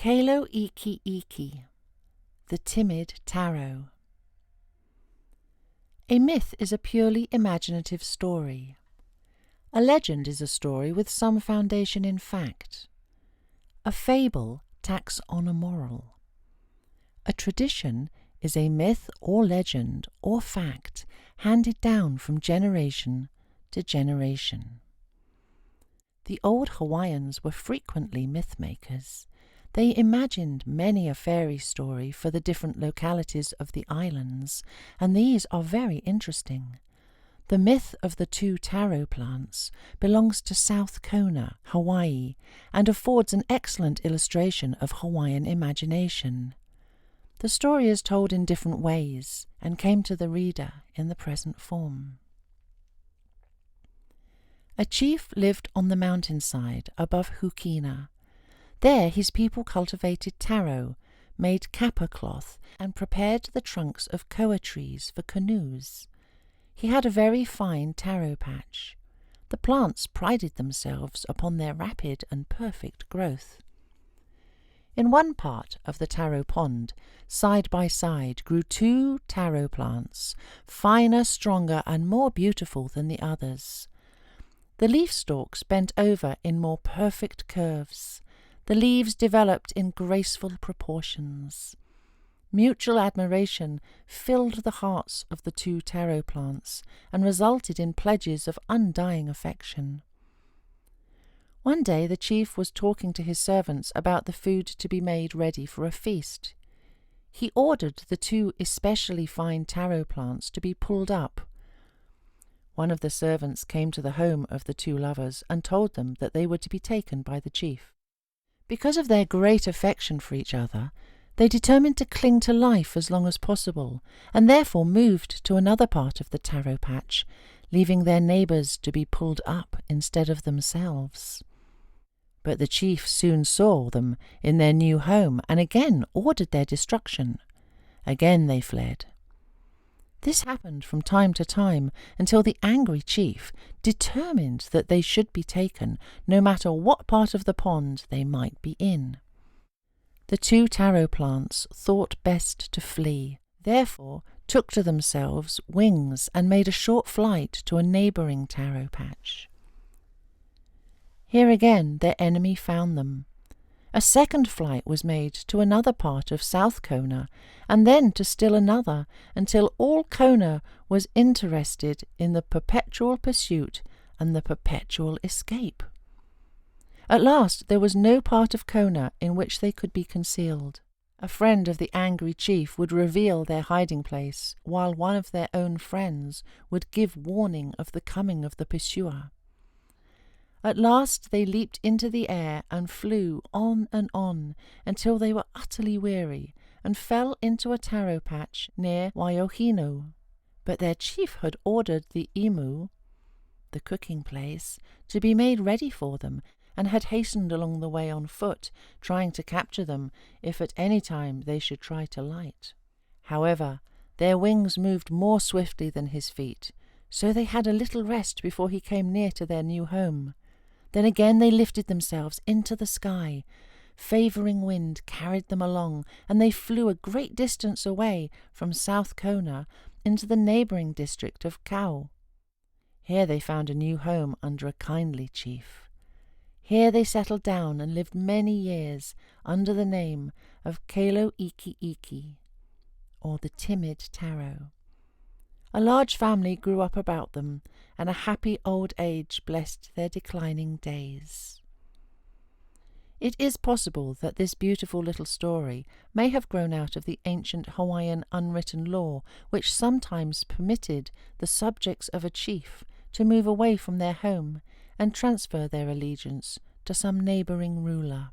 Kalo Iki Iki, the Timid Taro. A myth is a purely imaginative story. A legend is a story with some foundation in fact. A fable tacks on a moral. A tradition is a myth or legend or fact handed down from generation to generation. The old Hawaiians were frequently myth makers. They imagined many a fairy story for the different localities of the islands, and these are very interesting. The myth of the 2 taro plants belongs to South Kona, Hawaii, and affords an excellent illustration of Hawaiian imagination. The story is told in different ways and came to the reader in the present form. A chief lived on the mountainside above Hukina. There his people cultivated taro, made kapa cloth, and prepared the trunks of koa trees for canoes. He had a very fine taro patch. The plants prided themselves upon their rapid and perfect growth. In one part of the taro pond, side by side, grew 2 taro plants, finer, stronger, and more beautiful than the others. The leaf stalks bent over in more perfect curves. The leaves developed in graceful proportions. Mutual admiration filled the hearts of the 2 taro plants and resulted in pledges of undying affection. One day the chief was talking to his servants about the food to be made ready for a feast. He ordered the 2 especially fine taro plants to be pulled up. One of the servants came to the home of the 2 lovers and told them that they were to be taken by the chief. Because of their great affection for each other, they determined to cling to life as long as possible, and therefore moved to another part of the taro patch, leaving their neighbours to be pulled up instead of themselves. But the chief soon saw them in their new home and again ordered their destruction. Again they fled. This happened from time to time until the angry chief determined that they should be taken, no matter what part of the pond they might be in. The 2 taro plants thought best to flee, therefore took to themselves wings and made a short flight to a neighbouring taro patch. Here again their enemy found them. A second flight was made to another part of South Kona, and then to still another, until all Kona was interested in the perpetual pursuit and the perpetual escape. At last there was no part of Kona in which they could be concealed. A friend of the angry chief would reveal their hiding place, while one of their own friends would give warning of the coming of the pursuer. At last they leaped into the air and flew on and on until they were utterly weary and fell into a taro patch near Waiohinu. But their chief had ordered the imu, the cooking place, to be made ready for them, and had hastened along the way on foot, trying to capture them if at any time they should try to light. However, their wings moved more swiftly than his feet, so they had a little rest before he came near to their new home. Then again they lifted themselves into the sky. Favouring wind carried them along, and they flew a great distance away from South Kona into the neighbouring district of Kau. Here they found a new home under a kindly chief. Here they settled down and lived many years under the name of Kalo Iki Iki, or the Timid Taro. A large family grew up about them, and a happy old age blessed their declining days. It is possible that this beautiful little story may have grown out of the ancient Hawaiian unwritten law, which sometimes permitted the subjects of a chief to move away from their home and transfer their allegiance to some neighbouring ruler.